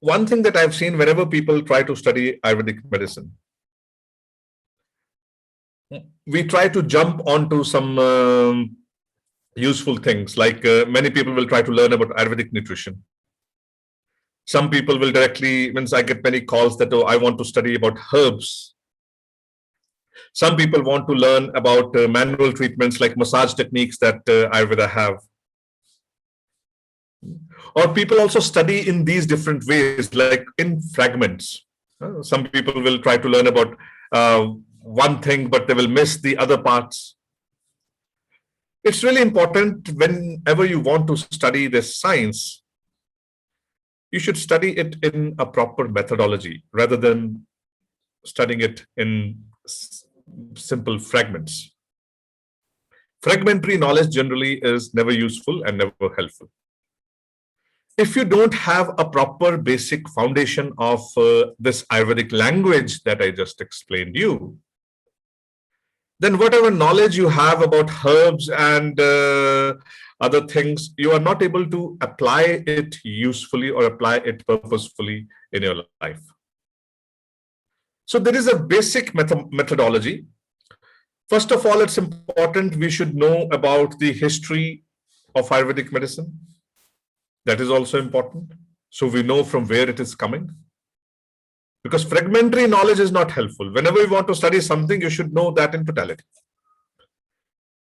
one thing that I've seen whenever people try to study Ayurvedic medicine, we try to jump onto some useful things. Like many people will try to learn about Ayurvedic nutrition. Some people will directly, means I get many calls that, oh, I want to study about herbs. Some people want to learn about manual treatments like massage techniques that Ayurveda have. Or people also study in these different ways, like in fragments. Some people will try to learn about one thing, but they will miss the other parts. It's really important whenever you want to study this science, you should study it in a proper methodology rather than studying it in simple fragments. Fragmentary knowledge generally is never useful and never helpful. If you don't have a proper basic foundation of this Ayurvedic language that I just explained you, then whatever knowledge you have about herbs and other things, you are not able to apply it usefully or apply it purposefully in your life. So there is a basic methodology. First of all, it's important we should know about the history of Ayurvedic medicine. That is also important. So we know from where it is coming. Because fragmentary knowledge is not helpful. Whenever you want to study something, you should know that in totality.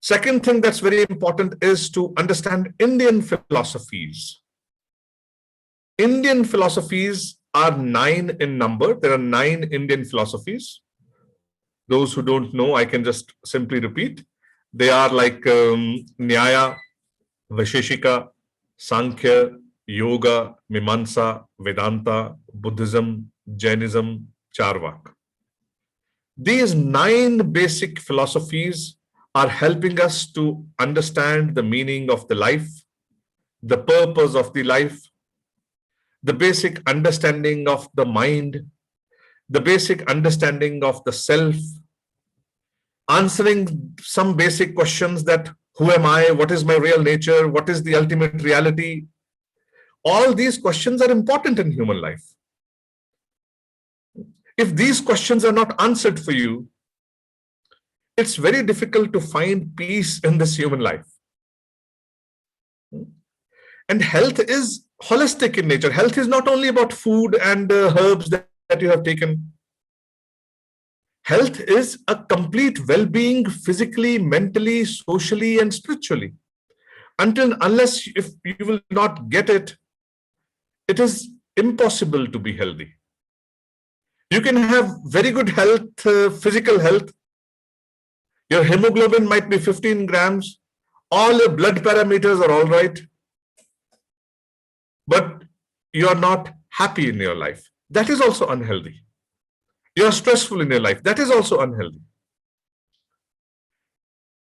Second thing that's very important is to understand Indian philosophies. Indian philosophies are 9 in number. There are 9 Indian philosophies. Those who don't know, I can just simply repeat. They are like Nyaya, Vaisheshika, Sankhya, Yoga, Mimamsa, Vedanta, Buddhism, Jainism, Charaka. These 9 basic philosophies are helping us to understand the meaning of the life, the purpose of the life, the basic understanding of the mind, the basic understanding of the self, answering some basic questions that who am I, what is my real nature, what is the ultimate reality. All these questions are important in human life. If these questions are not answered for you, it's very difficult to find peace in this human life. And health is holistic in nature. Health is not only about food and herbs that you have taken. Health is a complete well-being physically, mentally, socially, and spiritually. Unless if you will not get it, it is impossible to be healthy. You can have very good health, physical health. Your hemoglobin might be 15 grams. All your blood parameters are all right. But you are not happy in your life. That is also unhealthy. You are stressful in your life. That is also unhealthy.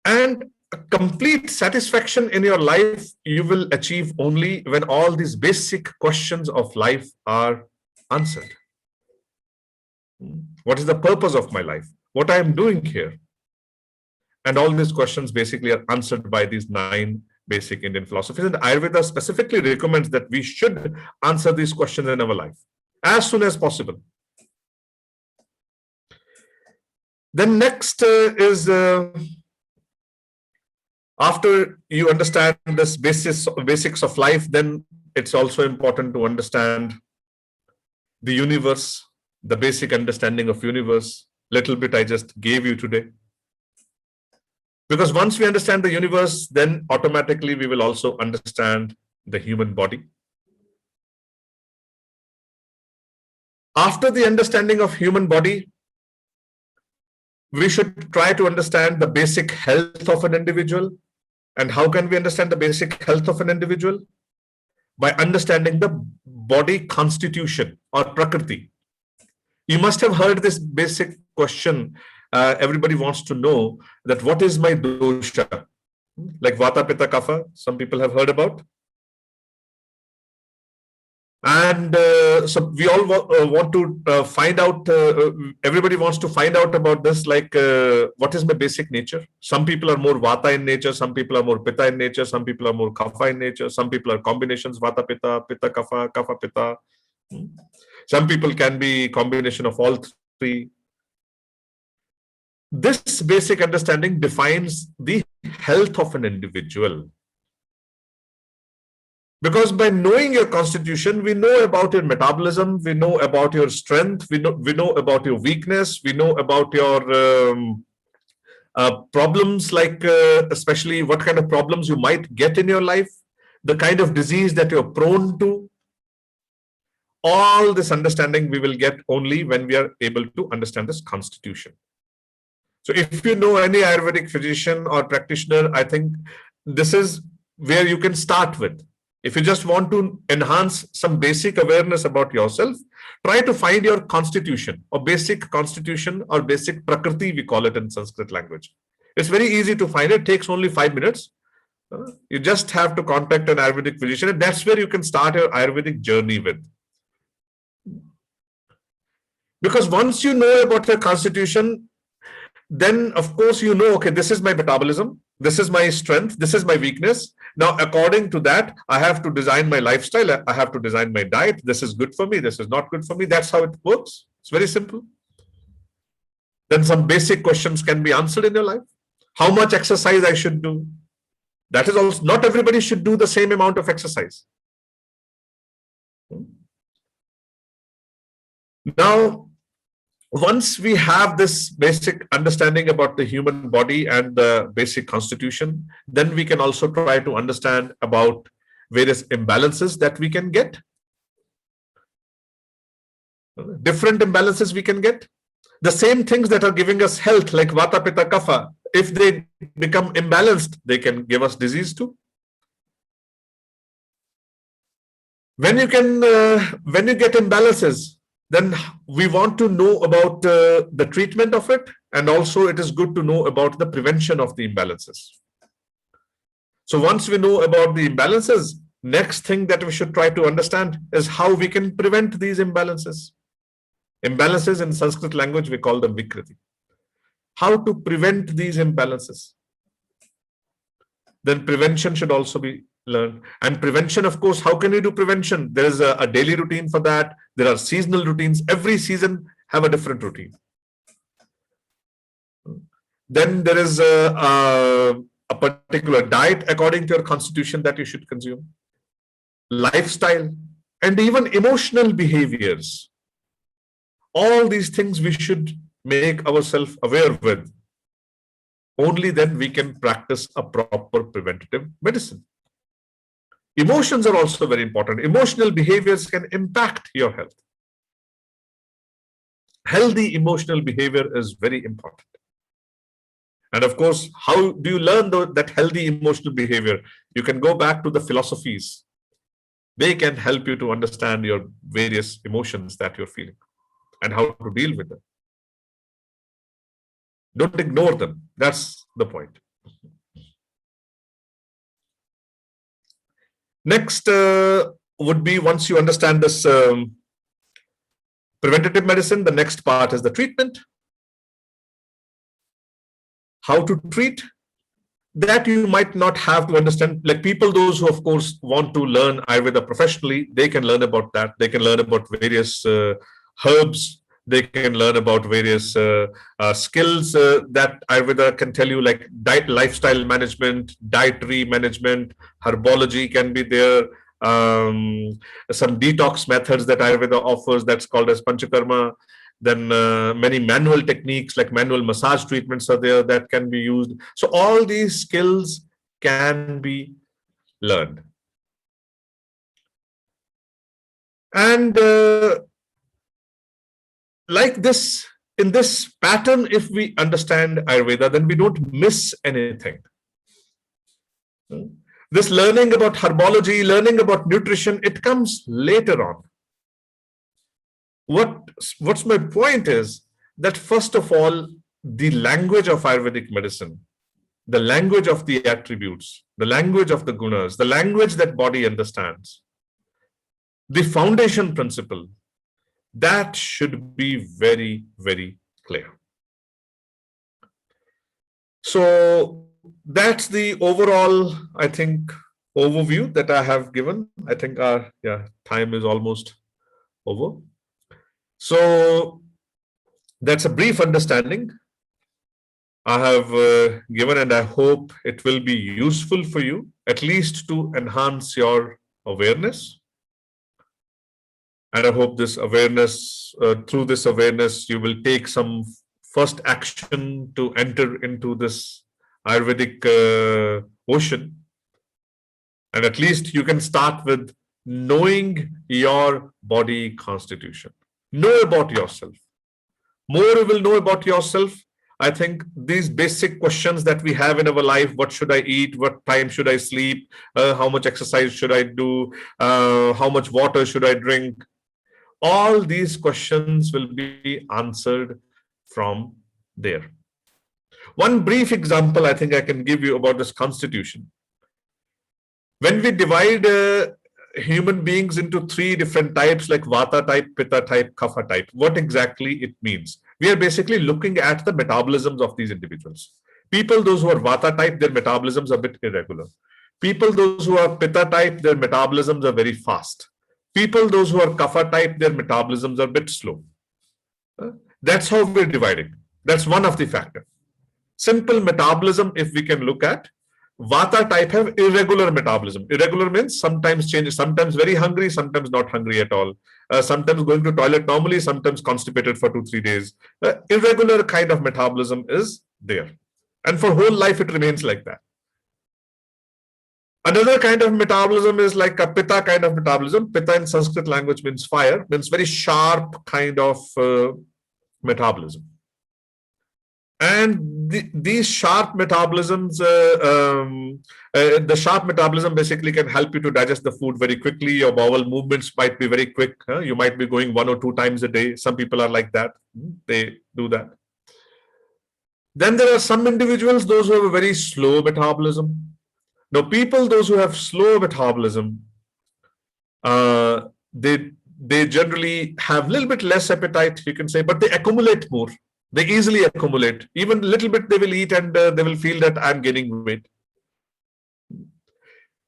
And a complete satisfaction in your life you will achieve only when all these basic questions of life are answered. What is the purpose of my life? What I am doing here? And all these questions basically are answered by these 9 basic Indian philosophies. And Ayurveda specifically recommends that we should answer these questions in our life as soon as possible. Then next is, after you understand this basics of life, then it's also important to understand the universe, the basic understanding of universe. Little bit I just gave you today. Because once we understand the universe, then automatically we will also understand the human body. After the understanding of human body, we should try to understand the basic health of an individual. And how can we understand the basic health of an individual? By understanding the body constitution or prakriti. You must have heard this basic question. Everybody wants to know that what is my dosha? Like Vata, Pitta, Kapha, some people have heard about. And so we all want to find out, everybody wants to find out about this, like what is my basic nature? Some people are more Vata in nature, some people are more Pitta in nature, some people are more Kapha in nature, some people are combinations Vata, Pitta, Pitta, Kapha, Kapha, Pitta. Some people can be combination of all three. This basic understanding defines the health of an individual. Because by knowing your constitution, we know about your metabolism, we know about your strength, we know about your weakness, we know about your problems, like especially what kind of problems you might get in your life, the kind of disease that you're prone to. All this understanding we will get only when we are able to understand this constitution. So if you know any Ayurvedic physician or practitioner, I think this is where you can start with. If you just want to enhance some basic awareness about yourself, try to find your constitution or basic constitution or basic prakriti, we call it in Sanskrit language. It's very easy to find. It takes only 5 minutes. You just have to contact an Ayurvedic physician, and that's where you can start your Ayurvedic journey with. Because once you know about your constitution, then of course you know, okay, this is my metabolism, this is my strength, this is my weakness. Now, according to that, I have to design my lifestyle, I have to design my diet. This is good for me, this is not good for me. That's how it works. It's very simple. Then some basic questions can be answered in your life. How much exercise I should do? That is also, not everybody should do the same amount of exercise. Now, once we have this basic understanding about the human body and the basic constitution, then we can also try to understand about various imbalances that we can get. Different imbalances we can get. The same things that are giving us health, like Vata, Pitta, Kapha, if they become imbalanced, they can give us disease too. When you get imbalances, then we want to know about the treatment of it, and also it is good to know about the prevention of the imbalances. So once we know about the imbalances, next thing that we should try to understand is how we can prevent these imbalances. Imbalances in Sanskrit language, we call them Vikriti. How to prevent these imbalances? Then prevention should also be learned. And prevention, of course, how can we do prevention? There is a daily routine for that. There are seasonal routines. Every season have a different routine. Then there is a particular diet according to your constitution that you should consume. Lifestyle and even emotional behaviors. All these things we should make ourselves aware with. Only then we can practice a proper preventative medicine. Emotions are also very important. Emotional behaviors can impact your health. Healthy emotional behavior is very important. And of course, how do you learn that healthy emotional behavior? You can go back to the philosophies. They can help you to understand your various emotions that you're feeling and how to deal with them. Don't ignore them. That's the point. Next would be, once you understand this preventative medicine, the next part is the treatment. How to treat? That you might not have to understand. Like people, those who of course want to learn Ayurveda professionally, they can learn about that. They can learn about various herbs. They can learn about various skills that Ayurveda can tell you, like diet, lifestyle management, dietary management, herbology can be there. Some detox methods that Ayurveda offers, that's called as Panchakarma. Then many manual techniques like manual massage treatments are there that can be used. So all these skills can be learned. And like this, in this pattern, if we understand Ayurveda, then we don't miss anything. This learning about herbology, learning about nutrition, it comes later on. What's my point is that first of all, the language of Ayurvedic medicine, the language of the attributes, the language of the gunas, the language that body understands, the foundation principle, that should be very, very clear. So that's the overall, I think, overview that I have given. I think our time is almost over. So that's a brief understanding I have given, and I hope it will be useful for you, at least to enhance your awareness. And I hope this awareness, through this awareness, you will take some first action to enter into this Ayurvedic ocean. And at least you can start with knowing your body constitution. Know about yourself. More you will know about yourself, I think these basic questions that we have in our life: what should I eat? What time should I sleep? How much exercise should I do? How much water should I drink? All these questions will be answered from there. One brief example I think I can give you about this constitution. When we divide human beings into three different types, like Vata type, Pitta type, Kapha type, what exactly it means? We are basically looking at the metabolisms of these individuals. People, those who are Vata type, their metabolisms are a bit irregular. People, those who are Pitta type, their metabolisms are very fast. People, those who are Kapha type, their metabolisms are a bit slow. That's how we're dividing. That's one of the factors. Simple metabolism, if we can look at, Vata type have irregular metabolism. Irregular means sometimes changes, sometimes very hungry, sometimes not hungry at all. Sometimes going to toilet normally, sometimes constipated for 2-3 days. Irregular kind of metabolism is there. And for whole life, it remains like that. Another kind of metabolism is like a Pitta kind of metabolism. Pitta in Sanskrit language means fire, means very sharp kind of metabolism. And these sharp metabolisms, the sharp metabolism basically can help you to digest the food very quickly. Your bowel movements might be very quick. You might be going 1 or 2 times a day. Some people are like that. They do that. Then there are some individuals, those who have a very slow metabolism. Now, people, those who have slow metabolism, they generally have a little bit less appetite, you can say, but they accumulate more. They easily accumulate. Even a little bit they will eat and they will feel that I'm gaining weight.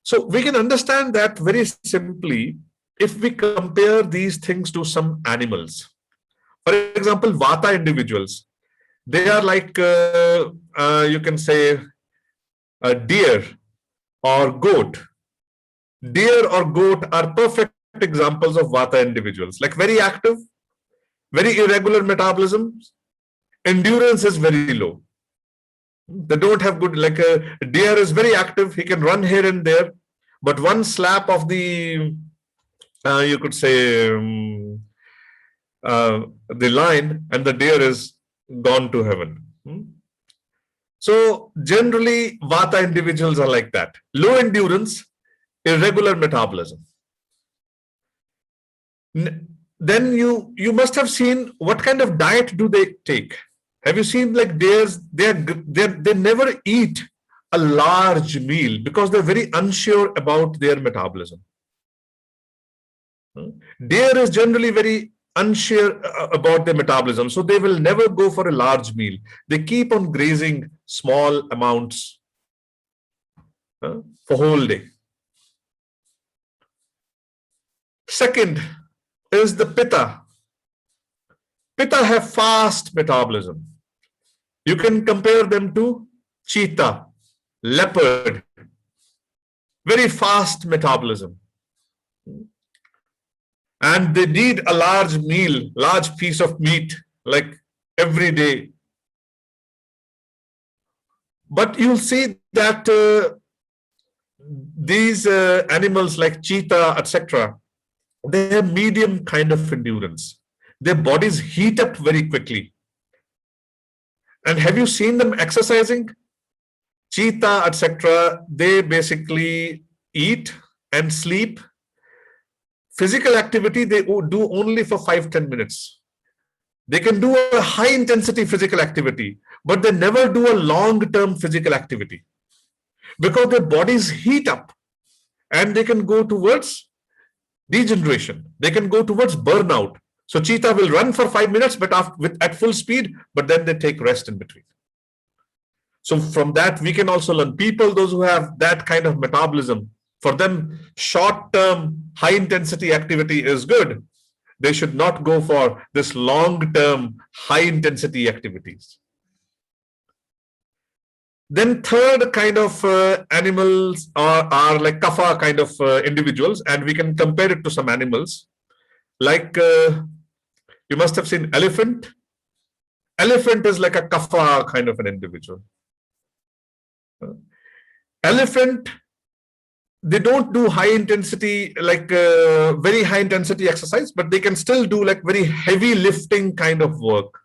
So we can understand that very simply if we compare these things to some animals. For example, Vata individuals, they are like, you can say, a deer or goat. Deer or goat are perfect examples of Vata individuals, like very active, very irregular metabolisms. Endurance is very low. They don't have good, like a deer is very active. He can run here and there, but one slap of the, you could say, the line, and the deer is gone to heaven. So generally, Vata individuals are like that. Low endurance, irregular metabolism. Then you must have seen what kind of diet do they take. Have you seen, like, deers? They never eat a large meal because they're very unsure about their metabolism. Deer is generally very unsure about their metabolism, so they will never go for a large meal. They keep on grazing small amounts for whole day. Second is the Pitta. Pitta have fast metabolism. You can compare them to cheetah, leopard, very fast metabolism. And they need a large meal, large piece of meat, like every day. But you'll see that these animals like cheetah, etc., they have medium kind of endurance. Their bodies heat up very quickly. And have you seen them exercising? Cheetah, etc., they basically eat and sleep. Physical activity they do only for 5-10 minutes. They can do a high intensity physical activity, but they never do a long-term physical activity because their bodies heat up and they can go towards degeneration. They can go towards burnout. So cheetah will run for 5 minutes, but at full speed, but then they take rest in between. So from that, we can also learn. People, those who have that kind of metabolism, for them, short-term, high-intensity activity is good. They should not go for this long-term, high-intensity activities. Then third kind of animals are like kapha kind of individuals, and we can compare it to some animals. Like you must have seen elephant. Elephant is like a kapha kind of an individual. Elephant, they don't do high intensity, like very high intensity exercise, but they can still do like very heavy lifting kind of work.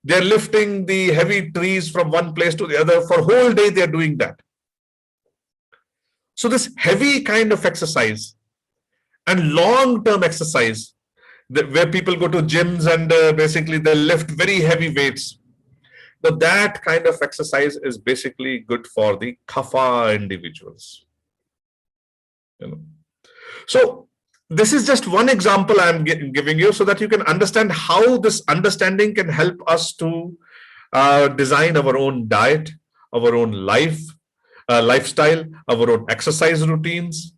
They're lifting the heavy trees from one place to the other. For whole day, they're doing that. So this heavy kind of exercise and long-term exercise, where people go to gyms and basically they lift very heavy weights. So that kind of exercise is basically good for the kapha individuals. So this is just one example I'm giving you so that you can understand how this understanding can help us to design our own diet, our own lifestyle, our own exercise routines.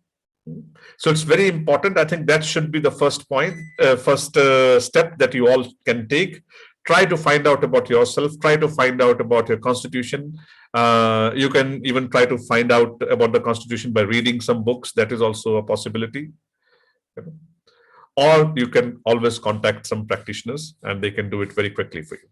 So it's very important. I think that should be the first point, first step that you all can take. Try to find out about yourself. Try to find out about your constitution. You can even try to find out about the constitution by reading some books. That is also a possibility. Or you can always contact some practitioners and they can do it very quickly for you.